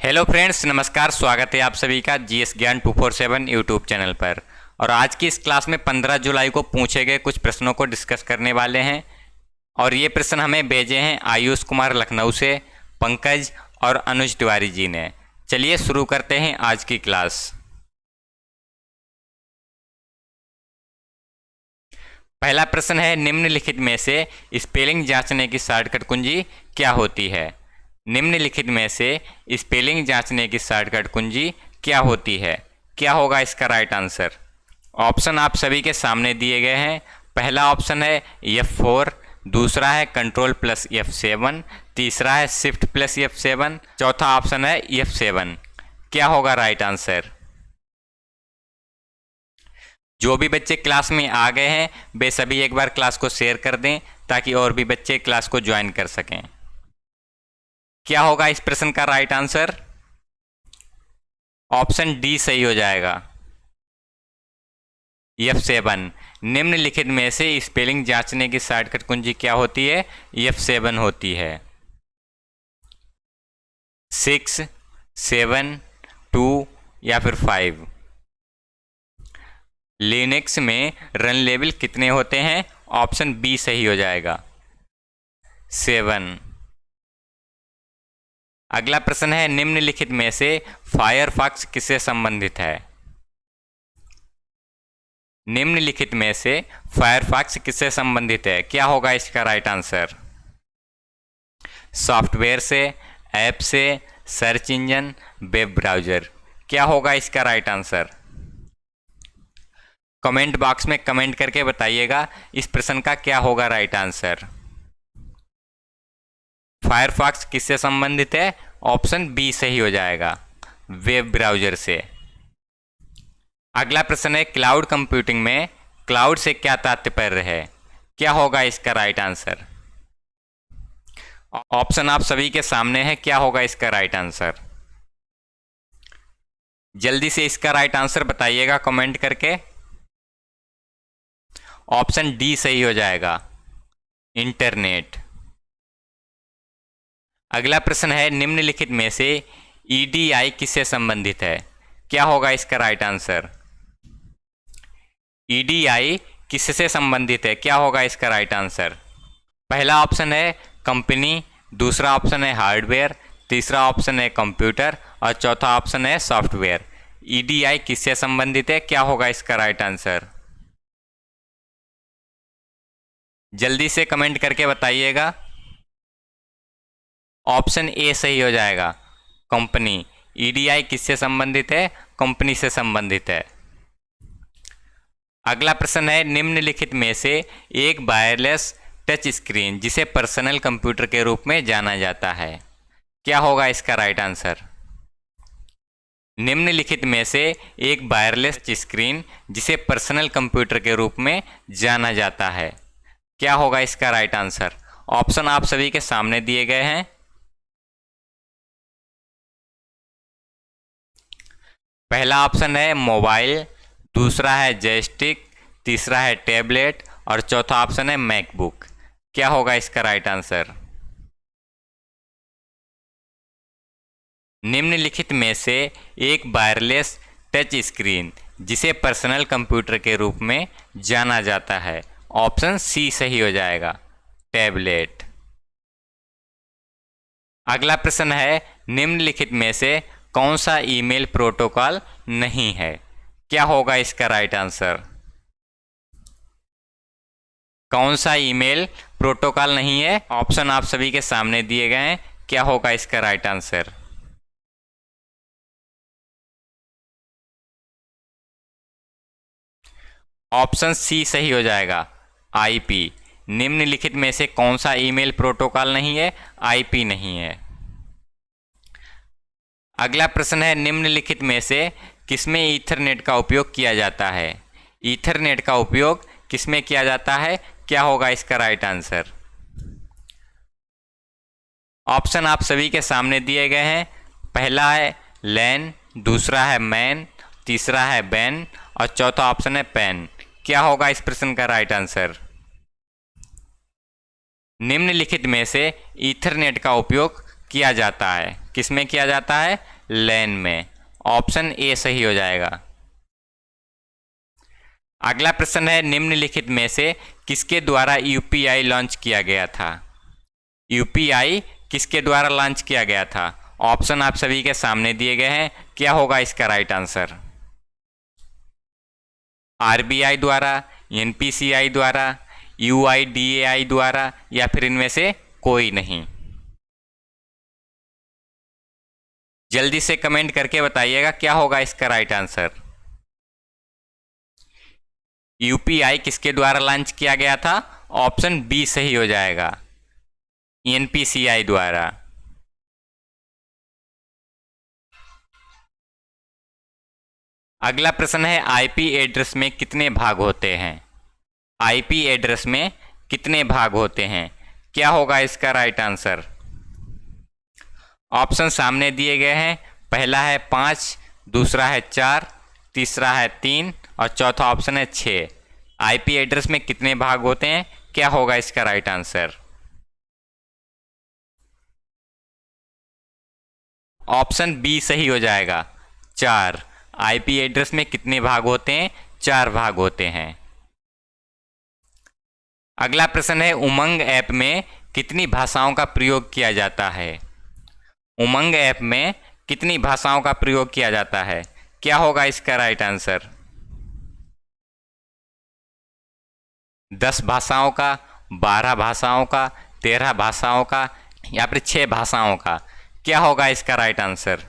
Hello friends, नमस्कार। स्वागत है आप सभी का जीएस ज्ञान 247 यूट्यूब चैनल पर। और आज की इस क्लास में 15 जुलाई को पूछे गए कुछ प्रश्नों को डिस्कस करने वाले हैं। और ये प्रश्न हमें भेजे हैं आयुष कुमार लखनऊ से, पंकज और अनुज तिवारी जी ने। चलिए शुरू करते हैं आज की क्लास। पहला प्रश्न है, निम्नलिखित में से स्पेलिंग जांचने की शॉर्टकट कुंजी क्या होती है? निम्नलिखित में से स्पेलिंग जांचने की शॉर्टकट कुंजी क्या होती है? क्या होगा इसका राइट आंसर? ऑप्शन आप सभी के सामने दिए गए हैं। पहला ऑप्शन है F4, दूसरा है कंट्रोल प्लस F7, तीसरा है शिफ्ट प्लस F7, चौथा ऑप्शन है F7। क्या होगा राइट आंसर? जो भी बच्चे क्लास में आ गए हैं वे सभी एक बार क्लास को शेयर कर दें ताकि और भी बच्चे क्लास को ज्वाइन कर सकें। क्या होगा इस प्रश्न का राइट आंसर? ऑप्शन डी सही हो जाएगा, F7। निम्नलिखित में से स्पेलिंग जांचने की शॉर्टकट कुंजी क्या होती है? F7 होती है। 6, 7, 2 या फिर 5। लिनक्स में रन लेवल कितने होते हैं? ऑप्शन बी सही हो जाएगा, 7। अगला प्रश्न है, निम्नलिखित में से फायरफॉक्स किससे संबंधित है? निम्नलिखित में से फायरफॉक्स किससे संबंधित है? क्या होगा इसका राइट आंसर? सॉफ्टवेयर से, ऐप से, सर्च इंजन, वेब ब्राउज़र। क्या होगा इसका राइट आंसर? कमेंट बॉक्स में कमेंट करके बताइएगा इस प्रश्न का क्या होगा राइट आंसर। फायरफॉक्स किससे संबंधित है? ऑप्शन बी सही हो जाएगा, वेब ब्राउज़र से। अगला प्रश्न है, क्लाउड कंप्यूटिंग में क्लाउड से क्या तात्पर्य है? क्या होगा इसका राइट आंसर? ऑप्शन आप सभी के सामने है। क्या होगा इसका राइट आंसर? जल्दी से इसका राइट आंसर बताइएगा कमेंट करके। ऑप्शन डी सही हो जाएगा, इंटरनेट। अगला प्रश्न है, निम्नलिखित में से ईडीआई किससे संबंधित है? क्या होगा इसका राइट आंसर? ईडीआई किससे संबंधित है? क्या होगा इसका राइट आंसर? पहला ऑप्शन है कंपनी, दूसरा ऑप्शन है हार्डवेयर, तीसरा ऑप्शन है कंप्यूटर और चौथा ऑप्शन है सॉफ्टवेयर। ईडीआई किससे संबंधित है? क्या होगा इसका राइट आंसर? जल्दी से कमेंट करके बताइएगा। ऑप्शन ए सही हो जाएगा, कंपनी। ईडीआई किससे संबंधित है? कंपनी से संबंधित है। अगला प्रश्न है, निम्नलिखित में से एक वायरलेस टच स्क्रीन जिसे पर्सनल कंप्यूटर के रूप में जाना जाता है। क्या होगा इसका राइट आंसर? निम्नलिखित में से एक वायरलेस टच स्क्रीन जिसे पर्सनल कंप्यूटर के रूप में जाना जाता है। क्या होगा इसका राइट आंसर? ऑप्शन आप सभी के सामने दिए गए हैं। पहला ऑप्शन है मोबाइल, दूसरा है जॉयस्टिक, तीसरा है टैबलेट और चौथा ऑप्शन है मैकबुक। क्या होगा इसका राइट आंसर? निम्नलिखित में से एक वायरलेस टच स्क्रीन जिसे पर्सनल कंप्यूटर के रूप में जाना जाता है। ऑप्शन सी सही हो जाएगा, टैबलेट। अगला प्रश्न है, निम्नलिखित में से कौन सा ईमेल प्रोटोकॉल नहीं है? क्या होगा इसका राइट आंसर? कौन सा ईमेल प्रोटोकॉल नहीं है? ऑप्शन आप सभी के सामने दिए गए हैं। क्या होगा इसका राइट आंसर? ऑप्शन सी सही हो जाएगा, आईपी। निम्नलिखित में से कौन सा ईमेल प्रोटोकॉल नहीं है? आईपी नहीं है। अगला प्रश्न है, निम्नलिखित में से किसमें ईथरनेट का उपयोग किया जाता है? ईथरनेट का उपयोग किसमें किया जाता है? क्या होगा इसका राइट आंसर? ऑप्शन आप सभी के सामने दिए गए हैं। पहला है लैन, दूसरा है मैन, तीसरा है बैन और चौथा ऑप्शन है पैन। क्या होगा इस प्रश्न का राइट आंसर? निम्नलिखित में से ईथरनेट का उपयोग किया जाता है। किस में किया जाता है? लैन में। ऑप्शन ए सही हो जाएगा। अगला प्रश्न है निम्नलिखित में से किसके द्वारा यूपीआई लॉन्च किया गया था? यूपीआई किसके द्वारा लॉन्च किया गया था? ऑप्शन आप सभी के सामने दिए गए हैं। क्या होगा इसका राइट आंसर? आरबीआई द्वारा, एनपीसीआई द्वारा, यूआईडीएआई द्वारा, या फिर इनमें से कोई नहीं? जल्दी से कमेंट करके बताइएगा क्या होगा इसका राइट आंसर। यूपीआई किसके द्वारा लॉन्च किया गया था? ऑप्शन बी सही हो जाएगा, एनपीसीआई द्वारा। अगला प्रश्न है आईपी एड्रेस में कितने भाग होते हैं? आईपी एड्रेस में कितने भाग होते हैं? क्या होगा इसका राइट आंसर? ऑप्शन सामने दिए गए हैं। पहला है 5, दूसरा है 4, तीसरा है 3 और चौथा ऑप्शन है 6। आईपी एड्रेस में कितने भाग होते हैं? क्या होगा इसका राइट आंसर? ऑप्शन बी सही हो जाएगा, 4। आईपी एड्रेस में कितने भाग होते हैं? 4 भाग होते हैं। अगला प्रश्न है उमंग ऐप में कितनी भाषाओं का प्रयोग किया जाता है? उमंग ऐप में कितनी भाषाओं का प्रयोग किया जाता है? क्या होगा इसका राइट आंसर? 10 भाषाओं का, 12 भाषाओं का, 13 भाषाओं का, या फिर 6 भाषाओं का? क्या होगा इसका राइट आंसर?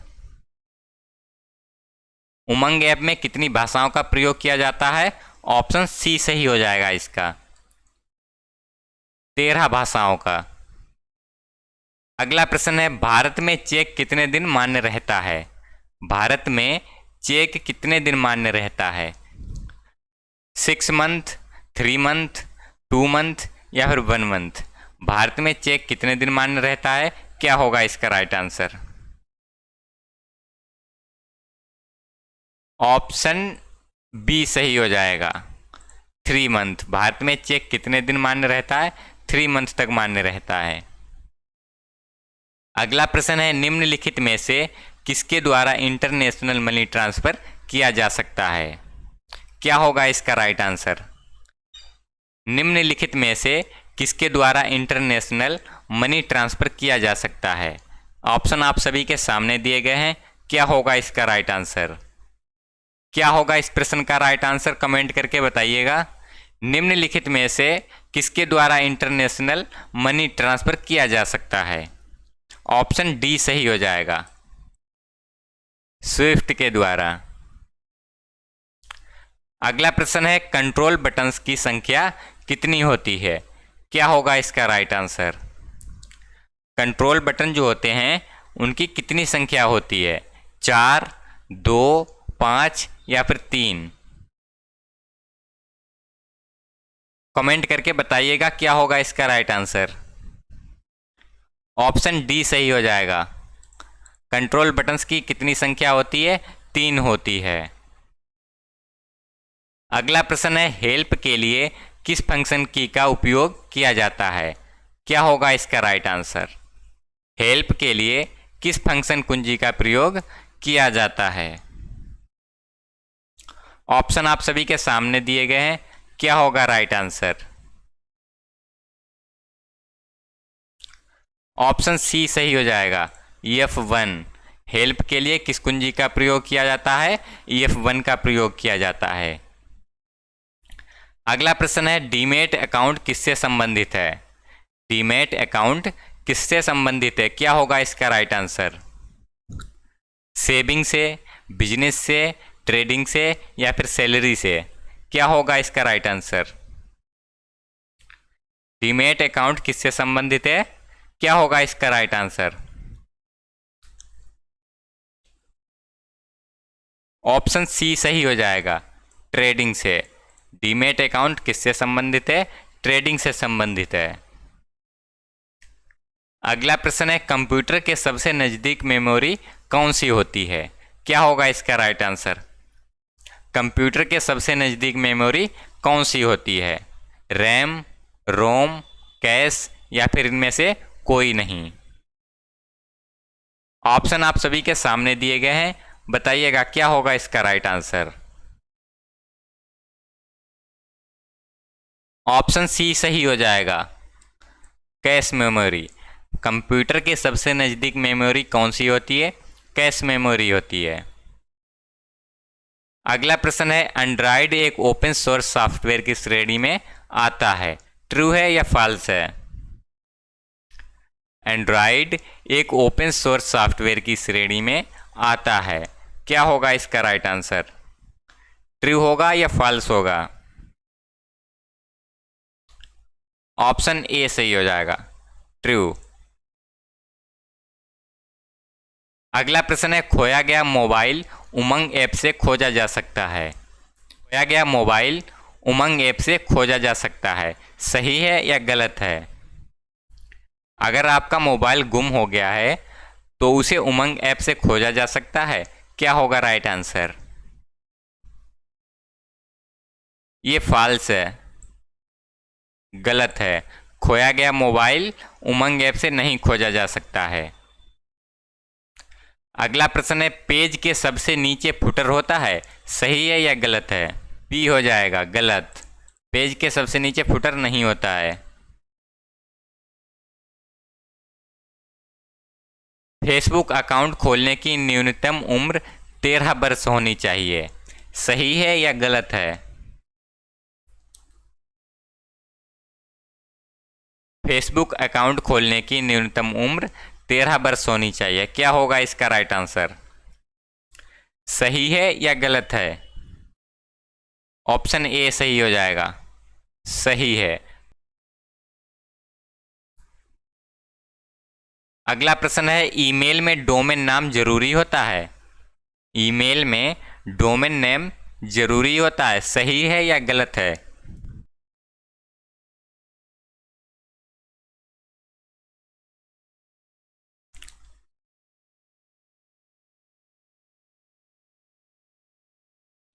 उमंग ऐप में कितनी भाषाओं का प्रयोग किया जाता है? ऑप्शन सी सही हो जाएगा इसका, 13 भाषाओं का। अगला प्रश्न है भारत में चेक कितने दिन मान्य रहता है? भारत में चेक कितने दिन मान्य रहता है? 6 मंथ, 3 मंथ, 2 मंथ, या फिर 1 मंथ? भारत में चेक कितने दिन मान्य रहता है? क्या होगा इसका राइट आंसर? ऑप्शन बी सही हो जाएगा, 3 मंथ। भारत में चेक कितने दिन मान्य रहता है? 3 मंथ तक मान्य रहता है। अगला प्रश्न है निम्नलिखित में से किसके द्वारा इंटरनेशनल मनी ट्रांसफर किया जा सकता है? क्या होगा इसका राइट आंसर? निम्नलिखित में से किसके द्वारा इंटरनेशनल मनी ट्रांसफर किया जा सकता है? ऑप्शन आप सभी के सामने दिए गए हैं। क्या होगा इसका राइट आंसर? क्या होगा इस प्रश्न का राइट आंसर? कमेंट करके बताइएगा। निम्नलिखित में से किसके द्वारा इंटरनेशनल मनी ट्रांसफर किया जा सकता है? ऑप्शन डी सही हो जाएगा, स्विफ्ट के द्वारा। अगला प्रश्न है कंट्रोल बटन्स की संख्या कितनी होती है? क्या होगा इसका राइट आंसर? कंट्रोल बटन जो होते हैं उनकी कितनी संख्या होती है? 4, 2, 5 या फिर 3? कमेंट करके बताइएगा क्या होगा इसका राइट आंसर। ऑप्शन डी सही हो जाएगा। कंट्रोल बटन्स की कितनी संख्या होती है? 3 होती है। अगला प्रश्न है हेल्प के लिए किस फंक्शन की का उपयोग किया जाता है? क्या होगा इसका राइट आंसर? हेल्प के लिए किस फंक्शन कुंजी का प्रयोग किया जाता है? ऑप्शन आप सभी के सामने दिए गए हैं। क्या होगा राइट आंसर? ऑप्शन सी सही हो जाएगा, F1। हेल्प के लिए किस कुंजी का प्रयोग किया जाता है? F1 का प्रयोग किया जाता है। अगला प्रश्न है डीमेट अकाउंट किससे संबंधित है? डीमेट अकाउंट किससे संबंधित है? क्या होगा इसका राइट आंसर? सेविंग से, बिजनेस से, ट्रेडिंग से, या फिर सैलरी से? क्या होगा इसका राइट आंसर? डीमेट अकाउंट किससे संबंधित है? क्या होगा इसका राइट आंसर? ऑप्शन सी सही हो जाएगा, ट्रेडिंग से। डीमेट अकाउंट किससे संबंधित है? ट्रेडिंग से संबंधित है। अगला प्रश्न है कंप्यूटर के सबसे नज़दीक मेमोरी कौन सी होती है? क्या होगा इसका राइट आंसर? कंप्यूटर के सबसे नज़दीक मेमोरी कौन सी होती है? रैम, रोम, कैश, या फिर इनमें से कोई नहीं? ऑप्शन आप सभी के सामने दिए गए हैं, बताइएगा क्या होगा इसका राइट आंसर। ऑप्शन सी सही हो जाएगा, कैश मेमोरी। कंप्यूटर के सबसे नज़दीक मेमोरी कौन सी होती है? कैश मेमोरी होती है। अगला प्रश्न है, एंड्रॉयड एक ओपन सोर्स सॉफ्टवेयर की श्रेणी में आता है, ट्रू है या फॉल्स है? एंड्रॉयड एक ओपन सोर्स सॉफ्टवेयर की श्रेणी में आता है, क्या होगा इसका राइट आंसर? ट्रू होगा या फॉल्स होगा? ऑप्शन ए सही हो जाएगा, ट्रू। अगला प्रश्न है, खोया गया मोबाइल उमंग ऐप से खोजा जा सकता है। खोया गया मोबाइल उमंग ऐप से खोजा जा सकता है, सही है या गलत है? अगर आपका मोबाइल गुम हो गया है तो उसे उमंग ऐप से खोजा जा सकता है, क्या होगा राइट आंसर? ये फॉल्स है, गलत है। खोया गया मोबाइल उमंग ऐप से नहीं खोजा जा सकता है। अगला प्रश्न है, पेज के सबसे नीचे फुटर होता है, सही है या गलत है? बी हो जाएगा, गलत। पेज के सबसे नीचे फुटर नहीं होता है। फेसबुक अकाउंट खोलने की न्यूनतम उम्र 13 वर्ष होनी चाहिए, सही है या गलत है? फेसबुक अकाउंट खोलने की न्यूनतम उम्र 13 वर्ष होनी चाहिए, क्या होगा इसका राइट आंसर? सही है या गलत है? ऑप्शन ए सही हो जाएगा, सही है। अगला प्रश्न है, ईमेल में डोमेन नाम जरूरी होता है। ईमेल में डोमेन नेम जरूरी होता है, सही है या गलत है?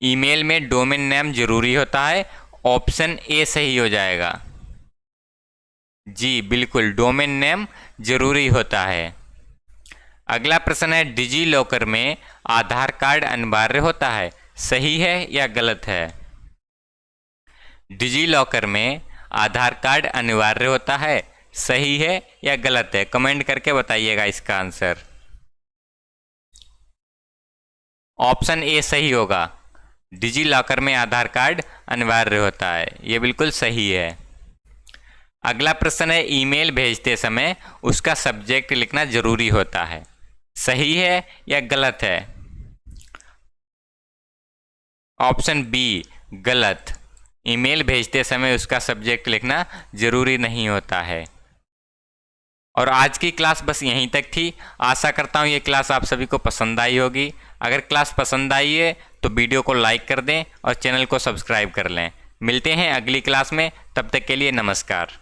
ईमेल में डोमेन नेम जरूरी होता है, ऑप्शन ए सही हो जाएगा। जी बिल्कुल, डोमेन नेम जरूरी होता है। अगला प्रश्न है, डिजी लॉकर में आधार कार्ड अनिवार्य होता है, सही है या गलत है? डिजी लॉकर में आधार कार्ड अनिवार्य होता है, सही है या गलत है? कमेंट करके बताइएगा इसका आंसर। ऑप्शन ए सही होगा, डिजी लॉकर में आधार कार्ड अनिवार्य होता है, ये बिल्कुल सही है। अगला प्रश्न है, ईमेल भेजते समय उसका सब्जेक्ट लिखना जरूरी होता है, सही है या गलत है? ऑप्शन बी गलत, ईमेल भेजते समय उसका सब्जेक्ट लिखना जरूरी नहीं होता है। और आज की क्लास बस यहीं तक थी। आशा करता हूँ ये क्लास आप सभी को पसंद आई होगी। अगर क्लास पसंद आई है तो वीडियो को लाइक कर दें और चैनल को सब्सक्राइब कर लें। मिलते हैं अगली क्लास में, तब तक के लिए नमस्कार।